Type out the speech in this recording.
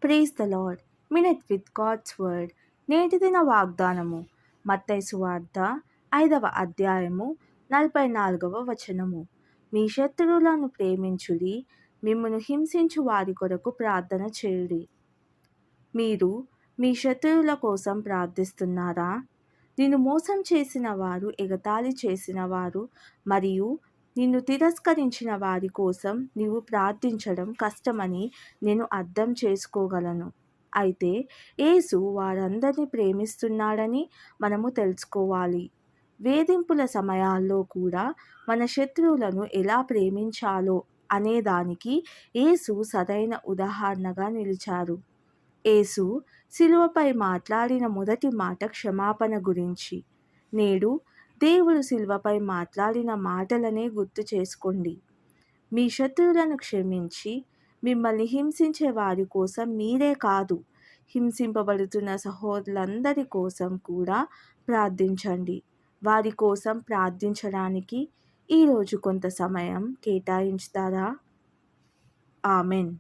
Praise the Lord. Minute with God's word. నేటి దిన వాగ్దానము. మత్తయి సువార్త 5వ అధ్యాయము 44వ వచనము. మీ శత్రువులను ప్రేమించుడి, మిమ్మును హింసించు వారి కొరకు ప్రార్థన చేయుడి. మీరు మీ శత్రువుల కోసం ప్రార్థిస్తున్నారా? నిన్ను మోసం చేసిన వారు, ఎగతాళి చేసిన వారు మరియు నిన్ను తిరస్కరించిన వారి కోసం నీవు ప్రార్థించడం కష్టమని నేను అర్థం చేసుకోగలను. అయితే యేసు వారందరినీ ప్రేమిస్తున్నాడని మనము తెలుసుకోవాలి. వేధింపుల సమయాల్లో కూడా మన శత్రువులను ఎలా ప్రేమించాలో అనేదానికి యేసు సరైన ఉదాహరణగా నిలిచారు. యేసు శిలువపై మాట్లాడిన మొదటి మాట క్షమాపణ గురించి. నేడు దేవుడు శిలువపై మాట్లాడిన మాటలనే గుర్తు చేసుకోండి. మీ శత్రువులను క్షమించి, మిమ్మల్ని హింసించే వారి కోసం మీరే కాదు, హింసింపబడుతున్న సహోదరులందరి కోసం కూడా ప్రార్థించండి. వారి కోసం ప్రార్థించడానికి ఈరోజు కొంత సమయం కేటాయించుతారా? ఆమెన్.